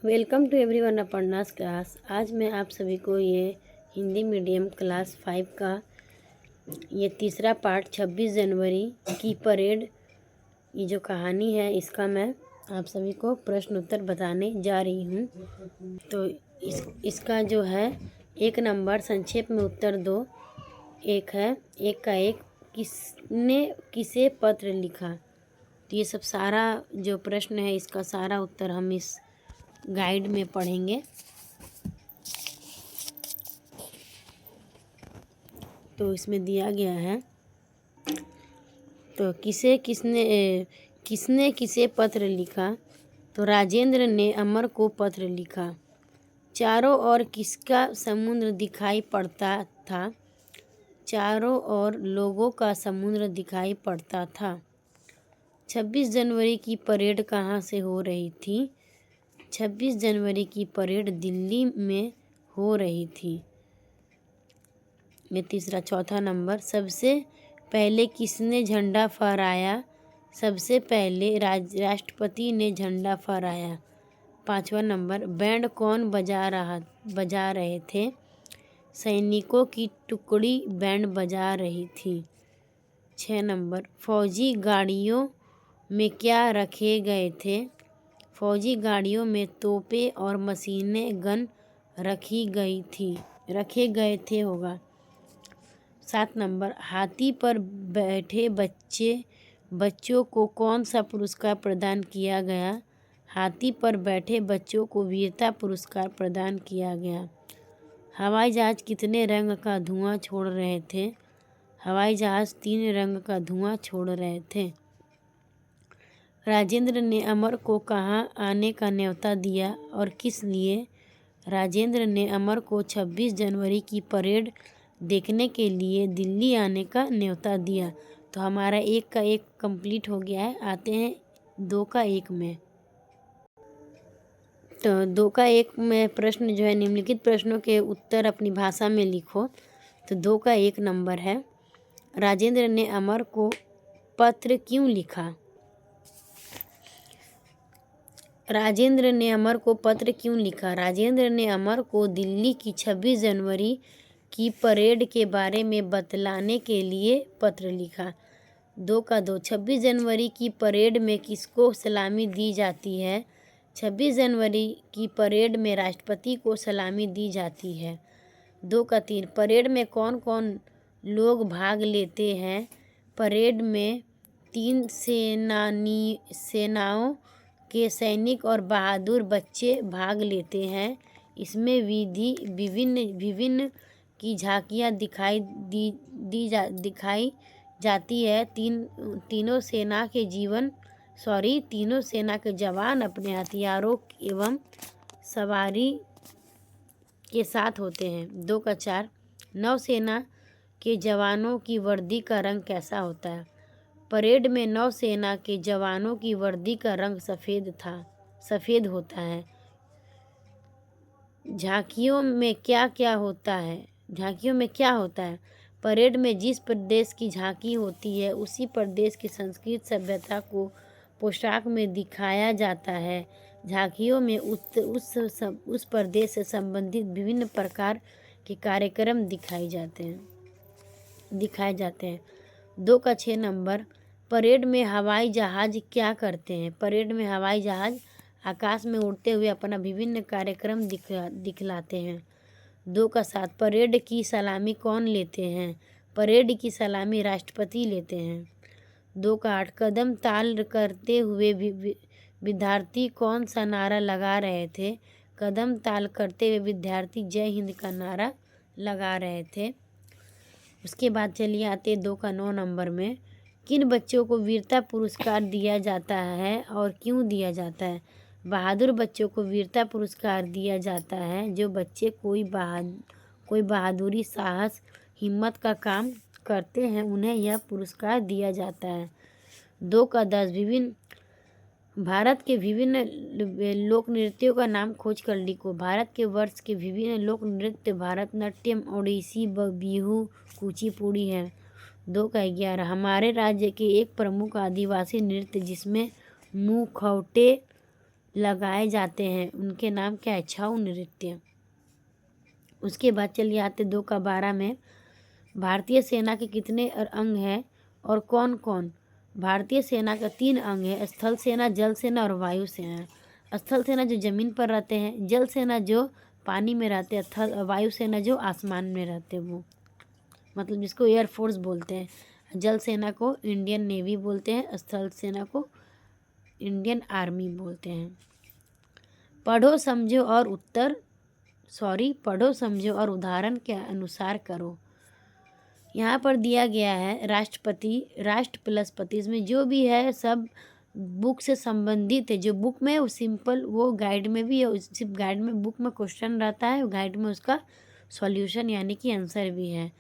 Welcome to everyone Aparna's class. आज मैं आप सभी को ये हिंदी मीडियम क्लास 5 का ये तीसरा पार्ट 26 जनवरी की परेड, ये जो कहानी है इसका मैं आप सभी को प्रश्न उत्तर बताने जा रही हूँ। तो इसका जो है 1 नंबर संक्षेप में उत्तर दो। एक है एक का एक, किसने किसे पत्र लिखा। तो ये सब सारा जो प्रश्न है इसका सारा उत्तर हम इस गाइड में पढ़ेंगे। तो इसमें दिया गया है, तो किसने किसे पत्र लिखा। तो राजेंद्र ने अमर को पत्र लिखा। चारों ओर किसका समुद्र दिखाई पड़ता था। चारों ओर लोगों का समुद्र दिखाई पड़ता था। 26 जनवरी की परेड कहाँ से हो रही थी। 26 जनवरी की परेड दिल्ली में हो रही थी। ये तीसरा। चौथा नंबर, सबसे पहले किसने झंडा फहराया। सबसे पहले राष्ट्रपति ने झंडा फहराया। 5वां नंबर, बैंड कौन बजा रहे थे। सैनिकों की टुकड़ी बैंड बजा रही थी। 6 नंबर, फौजी गाड़ियों में क्या रखे गए थे। फौजी गाड़ियों में तोपें और मशीनें गन रखे गए थे होगा। 7 नंबर, हाथी पर बैठे बच्चों को कौन सा पुरस्कार प्रदान किया गया। हाथी पर बैठे बच्चों को वीरता पुरस्कार प्रदान किया गया। हवाई जहाज कितने रंग का धुआं छोड़ रहे थे। हवाई जहाज 3 रंग का धुआं छोड़ रहे थे। राजेंद्र ने अमर को कहाँ आने का न्योता दिया और किस लिए। राजेंद्र ने अमर को 26 जनवरी की परेड देखने के लिए दिल्ली आने का न्योता दिया। तो हमारा 1 का 1 कंप्लीट हो गया है। आते हैं 2 का 1 में। तो 2 का 1 में प्रश्न जो है, निम्नलिखित प्रश्नों के उत्तर अपनी भाषा में लिखो। तो 2 का 1 नंबर है, राजेंद्र ने अमर को पत्र क्यों लिखा। राजेंद्र ने अमर को पत्र क्यों लिखा। राजेंद्र ने अमर को दिल्ली की 26 जनवरी की परेड के बारे में बतलाने के लिए पत्र लिखा। 2 का 2, 26 जनवरी की परेड में किसको सलामी दी जाती है। 26 जनवरी की परेड में राष्ट्रपति को सलामी दी जाती है। 2 का 3, परेड में कौन कौन लोग भाग लेते हैं। परेड में 3 सेनाओं के सैनिक और बहादुर बच्चे भाग लेते हैं। इसमें विभिन्न की झांकियाँ दिखाई जाती है। तीनों सेना के जवान अपने हथियारों एवं सवारी के साथ होते हैं। 2 का 4, नौसेना के जवानों की वर्दी का रंग कैसा होता है। परेड में नौसेना के जवानों की वर्दी का रंग सफ़ेद होता है। झांकियों में क्या होता है। परेड में जिस प्रदेश की झांकी होती है उसी प्रदेश की संस्कृति सभ्यता को पोशाक में दिखाया जाता है। झांकियों में उस प्रदेश से संबंधित विभिन्न प्रकार के कार्यक्रम दिखाए जाते हैं। 2 का 6 नंबर, परेड में हवाई जहाज क्या करते हैं। परेड में हवाई जहाज आकाश में उड़ते हुए अपना विभिन्न कार्यक्रम दिखलाते हैं। 2 का 7, परेड की सलामी कौन लेते हैं। परेड की सलामी राष्ट्रपति लेते हैं। 2 का 8, कदम ताल करते हुए विद्यार्थी कौन सा नारा लगा रहे थे। कदम ताल करते हुए विद्यार्थी जय हिंद का नारा लगा रहे थे। उसके बाद चलिए आते 2 का 9 नंबर में, किन बच्चों को वीरता पुरस्कार दिया जाता है और क्यों दिया जाता है। बहादुर बच्चों को वीरता पुरस्कार दिया जाता है। जो बच्चे कोई बहादुरी, साहस, हिम्मत का काम करते हैं उन्हें यह पुरस्कार दिया जाता है। 2 का 10, भारत के विभिन्न लोक नृत्यों का नाम खोज कर लिखो। भारत के वर्ष के विभिन्न लोक नृत्य भारतनाट्यम, ओडिसी, बिहू, कुचिपुड़ी हैं। 2 का 11, हमारे राज्य के एक प्रमुख आदिवासी नृत्य जिसमें मुखौटे लगाए जाते हैं उनके नाम क्या है? छऊ नृत्य। उसके बाद चलिए आते 2 का 12 में, भारतीय सेना के कितने अंग हैं और कौन कौन? भारतीय सेना का 3 अंग है, स्थल सेना, जल सेना और वायु सेना। स्थल सेना जो जमीन पर रहते हैं, जल सेना जो पानी में रहते हैं, स्थल वायु सेना जो आसमान में रहते हैं, वो मतलब जिसको एयरफोर्स बोलते हैं। जल सेना को इंडियन नेवी बोलते हैं, स्थल सेना को इंडियन आर्मी बोलते हैं। पढ़ो समझो और उदाहरण के अनुसार करो। यहाँ पर दिया गया है राष्ट्रपति, राष्ट्र प्लस पति, इसमें जो भी है सब बुक से संबंधित है। जो बुक में है वो सिंपल, वो गाइड में भी है, सिर्फ गाइड में बुक में क्वेश्चन रहता है, गाइड में उसका सॉल्यूशन यानी कि आंसर भी है।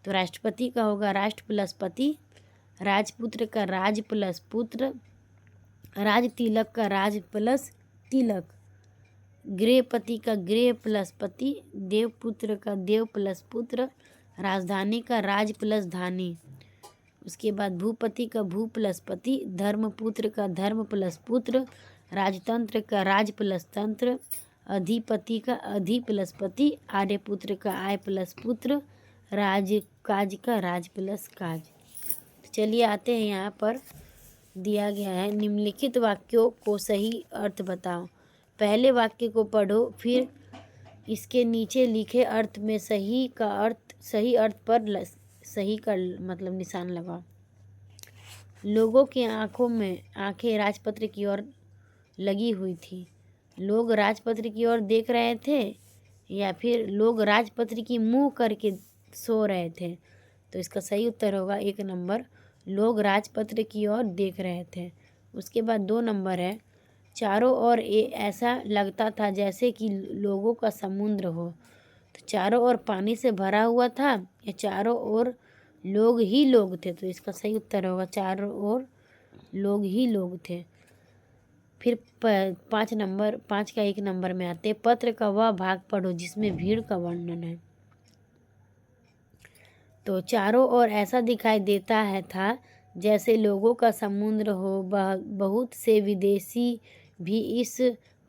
तो राष्ट्रपति का होगा राष्ट्र प्लस पति, राजपुत्र का राज प्लस पुत्र, राज तिलक का राज प्लस तिलक, गृहपति का गृह प्लस पति, देवपुत्र का देव प्लस पुत्र, राजधानी का राज प्लस धानी। उसके बाद भूपति का भू प्लस पति, धर्मपुत्र का धर्म प्लस पुत्र, राजतंत्र का राज प्लस तंत्र, अधिपति का अधि प्लस पति, आर्यपुत्र का आय प्लस पुत्र, राजकाज का राज प्लस काज। चलिए आते हैं, यहाँ पर दिया गया है निम्नलिखित वाक्यों को सही अर्थ बताओ। पहले वाक्य को पढ़ो, फिर इसके नीचे लिखे अर्थ में सही अर्थ पर सही का मतलब निशान लगाओ। लोगों की आंखें राजपत्र की ओर लगी हुई थी। लोग राजपत्र की ओर देख रहे थे या फिर लोग राजपत्र की मुंह करके सो रहे थे? तो इसका सही उत्तर होगा 1 नंबर, लोग राजपत्र की ओर देख रहे थे। उसके बाद 2 नंबर है, चारों ओर ऐसा लगता था जैसे कि लोगों का समुद्र हो। तो चारों ओर पानी से भरा हुआ था या चारों ओर लोग ही लोग थे? तो इसका सही उत्तर होगा चारों ओर लोग ही लोग थे। फिर 5 का 1 नंबर में आते, पत्र का वह भाग पढ़ो जिसमें भीड़ का वर्णन है। तो चारों ओर ऐसा दिखाई देता था जैसे लोगों का समुद्र हो। बहुत से विदेशी भी इस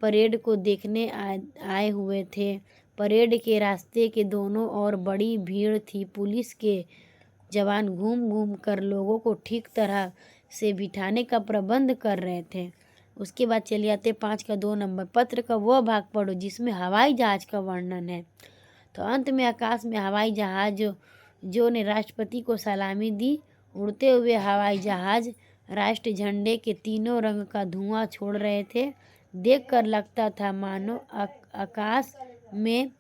परेड को देखने आए हुए थे। परेड के रास्ते के दोनों ओर बड़ी भीड़ थी। पुलिस के जवान घूम घूम कर लोगों को ठीक तरह से बिठाने का प्रबंध कर रहे थे। उसके बाद चलिए आते 5 का 2 नंबर, पत्र का वह भाग पढ़ो जिसमें हवाई जहाज का वर्णन है। तो अंत में आकाश में हवाई जहाज जो ने राष्ट्रपति को सलामी दी। उड़ते हुए हवाई जहाज राष्ट्र झंडे के तीनों रंग का धुआं छोड़ रहे थे। देखकर लगता था मानो आकाश में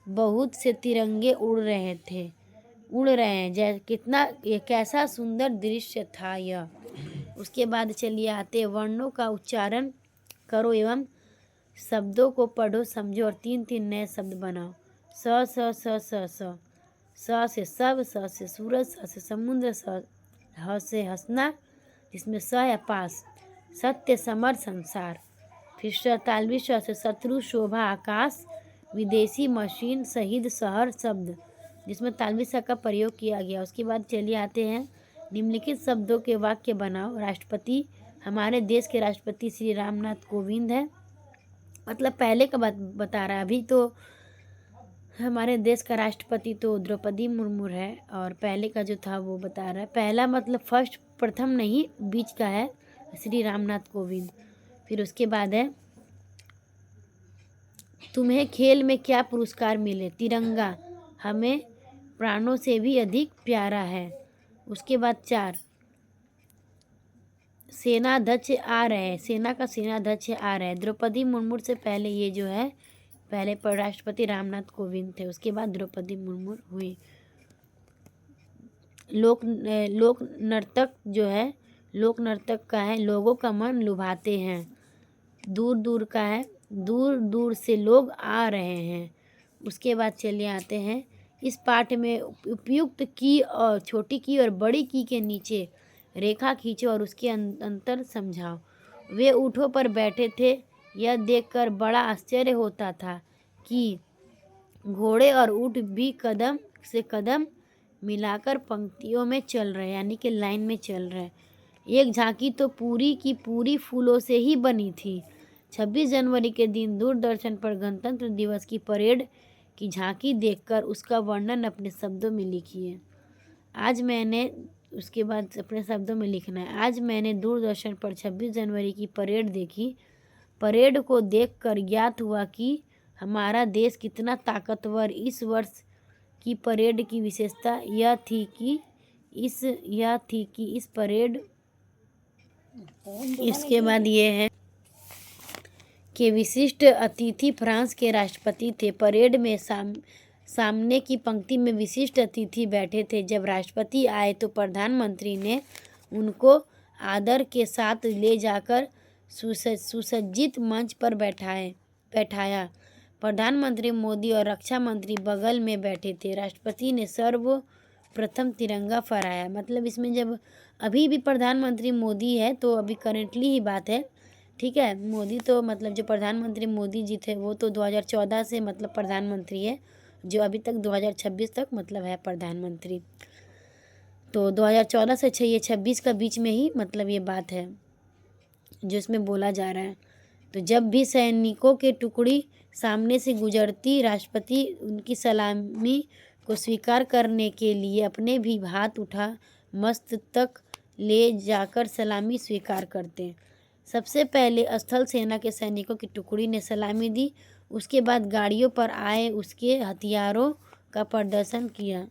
बहुत से तिरंगे उड़ रहे हैं। ये कैसा सुंदर दृश्य था यह। उसके बाद चलिए आते वर्णों का उच्चारण करो एवं शब्दों को पढ़ो, समझो और 3-3 नए शब्द बनाओ। स से सब, स से सूरज, स से समुद्र, ह से हंसना जिसमें स है पास, सत्य समर संसार। फिर तालवी श से शत्रु, शोभा आकाश, विदेशी मशीन, शहीद शहर शब्द जिसमें तालवी स का प्रयोग किया गया। उसके बाद चलिए आते हैं निम्नलिखित शब्दों के वाक्य बनाओ। राष्ट्रपति, हमारे देश के राष्ट्रपति श्री रामनाथ कोविंद है। मतलब पहले का बात बता रहा है, अभी तो हमारे देश का राष्ट्रपति तो द्रौपदी मुर्मू है और पहले का जो था वो बता रहा है। पहला मतलब फर्स्ट, प्रथम नहीं, बीच का है श्री रामनाथ कोविंद। फिर उसके बाद है तुम्हें खेल में क्या पुरस्कार मिले? तिरंगा हमें प्राणों से भी अधिक प्यारा है। उसके बाद 4, सेनाध्यक्ष आ रहे हैं, सेना का सेनाध्यक्ष आ रहे हैं। द्रौपदी मुर्मू से पहले ये जो है पहले पर राष्ट्रपति रामनाथ कोविंद थे, उसके बाद द्रौपदी मुर्मू हुई। लोक नर्तक जो है, लोक नर्तक का है लोगों का मन लुभाते हैं। दूर दूर का है दूर दूर से लोग आ रहे हैं। उसके बाद चलिए आते हैं इस पाठ में उपयुक्त की और छोटी की और बड़ी की के नीचे रेखा खींचो और उसके अंतर समझाओ। वे ऊँटों पर बैठे थे। यह देखकर बड़ा आश्चर्य होता था कि घोड़े और ऊँट भी कदम से कदम मिलाकर पंक्तियों में चल रहे, यानी कि लाइन में चल रहे। एक झांकी तो पूरी की पूरी फूलों से ही बनी थी। 26 जनवरी के दिन दूरदर्शन पर गणतंत्र दिवस की परेड की झांकी देखकर उसका वर्णन अपने शब्दों में लिखिए। आज मैंने उसके बाद अपने शब्दों में लिखना है। आज मैंने दूरदर्शन पर 26 जनवरी की परेड देखी। परेड को देखकर ज्ञात हुआ कि हमारा देश कितना ताकतवर। इस वर्ष की परेड की विशेषता यह थी कि इस परेड इसके बाद ये है कि विशिष्ट अतिथि फ्रांस के राष्ट्रपति थे। परेड में सामने की पंक्ति में विशिष्ट अतिथि बैठे थे। जब राष्ट्रपति आए तो प्रधानमंत्री ने उनको आदर के साथ ले जाकर सुसज्जित मंच पर बैठाया। प्रधानमंत्री मोदी और रक्षा मंत्री बगल में बैठे थे। राष्ट्रपति ने सर्वप्रथम तिरंगा फहराया। मतलब इसमें जब अभी भी प्रधानमंत्री मोदी है तो अभी करेंटली ही बात है, ठीक है। मोदी तो मतलब जो प्रधानमंत्री मोदी जी थे वो तो 2014 से मतलब प्रधानमंत्री है, जो अभी तक 2026 तक मतलब है प्रधानमंत्री। तो 2014 से 26 का बीच में ही मतलब ये बात है जो इसमें बोला जा रहा है। तो जब भी सैनिकों के टुकड़ी सामने से गुजरती, राष्ट्रपति उनकी सलामी को स्वीकार करने के लिए अपने भी हाथ उठा मस्तक ले जाकर सलामी स्वीकार करते। सबसे पहले स्थल सेना के सैनिकों की टुकड़ी ने सलामी दी। उसके बाद गाड़ियों पर आए उसके हथियारों का प्रदर्शन किया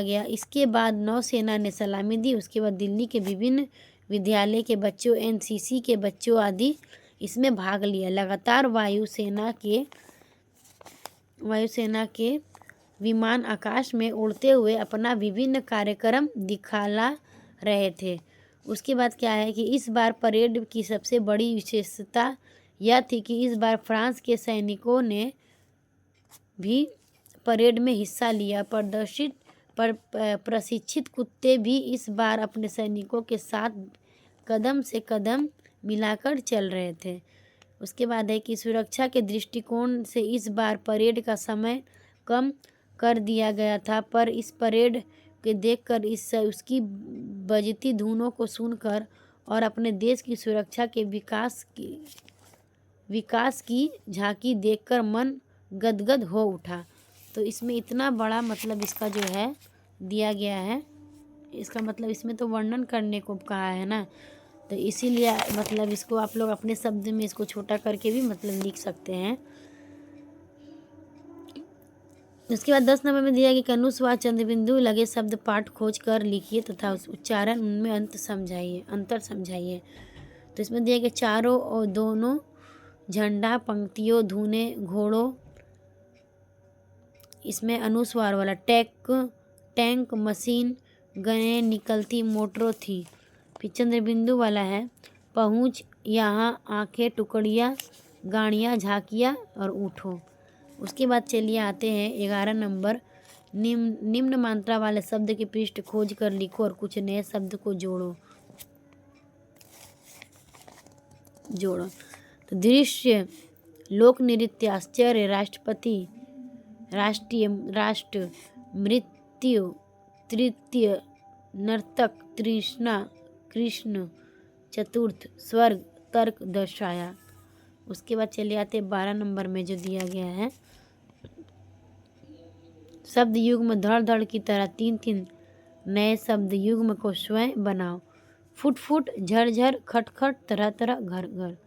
गया। इसके बाद नौसेना ने सलामी दी। उसके बाद दिल्ली के विभिन्न विद्यालय के बच्चों, एनसीसी के बच्चों आदि इसमें भाग लिया। लगातार वायुसेना के विमान आकाश में उड़ते हुए अपना विभिन्न कार्यक्रम दिखला रहे थे। उसके बाद क्या है कि इस बार परेड की सबसे बड़ी विशेषता यह थी कि इस बार फ्रांस के सैनिकों ने भी परेड में हिस्सा लिया। प्रशिक्षित कुत्ते भी इस बार अपने सैनिकों के साथ कदम से कदम मिलाकर चल रहे थे। उसके बाद है कि सुरक्षा के दृष्टिकोण से इस बार परेड का समय कम कर दिया गया था, पर इस परेड के देखकर उसकी बजती धुनों को सुनकर और अपने देश की सुरक्षा के विकास की झांकी देखकर मन गदगद हो उठा। तो इसमें इतना बड़ा मतलब इसका जो है दिया गया है, इसका मतलब इसमें तो वर्णन करने को कहा है ना, तो इसीलिए मतलब इसको आप लोग अपने शब्द में इसको छोटा करके भी मतलब लिख सकते हैं। उसके बाद 10 नंबर में दिया कि अनुस्वार चंद्रबिंदु लगे शब्द पाठ खोज कर लिखिए तथा उच्चारण उनमें अंतर समझाइए। तो इसमें दिया कि चारों और दोनों झंडा, पंक्तियों, धुने, घोड़ों, इसमें अनुस्वार वाला टैंक, मशीन, गने, निकलती मोटरों थी। फिर चंद्रबिंदु वाला है पहुँच, यहाँ, आंखें, टुकड़ियाँ, गाड़ियाँ, झांकियाँ और ऊँटों। उसके बाद चलिए आते हैं 11 नंबर, निम्न मात्रा वाले शब्द के पृष्ठ खोज कर लिखो और कुछ नए शब्द को जोड़ो। तो दृश्य, लोक नृत्य, आश्चर्य, राष्ट्र, मृत्यु, तृतीय, नर्तक, तृष्णा, कृष्ण, चतुर्थ, स्वर्ग, तर्क, दर्शाया। उसके बाद चले आते 12 नंबर में जो दिया गया है शब्द युग्म, धड़ की तरह 3 नए शब्द युग्म को स्वयं बनाओ। फुट, झर, खट, तरह, घर।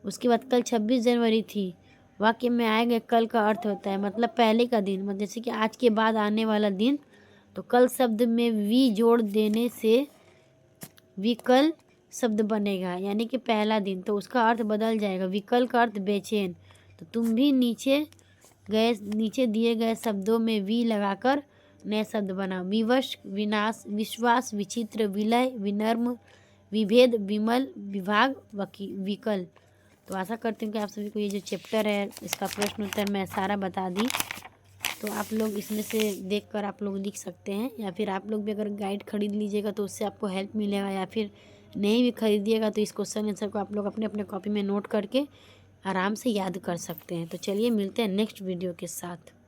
उसके बाद कल 26 जनवरी थी। वाक्य में आएगा कल का अर्थ होता है मतलब पहले का दिन, मतलब जैसे कि आज के बाद आने वाला दिन। तो कल शब्द में वी जोड़ देने से विकल शब्द बनेगा, यानी कि पहला दिन, तो उसका अर्थ बदल जाएगा। विकल का अर्थ बेचैन। तो तुम भी नीचे दिए गए शब्दों में वी लगाकर नए शब्द बनाओ। विवश, विनाश, विश्वास, विचित्र, विलय, विनम्र, विभेद, विमल, विभाग, विकल। तो आशा करती हूँ कि आप सभी को ये जो चैप्टर है इसका प्रश्न उत्तर मैं सारा बता दी। तो आप लोग इसमें से देखकर आप लोग लिख सकते हैं, या फिर आप लोग भी अगर गाइड खरीद लीजिएगा तो उससे आपको हेल्प मिलेगा, या फिर नहीं भी खरीदिएगा तो इस क्वेश्चन आंसर को आप लोग अपने अपने कॉपी में नोट करके आराम से याद कर सकते हैं। तो चलिए मिलते हैं नेक्स्ट वीडियो के साथ।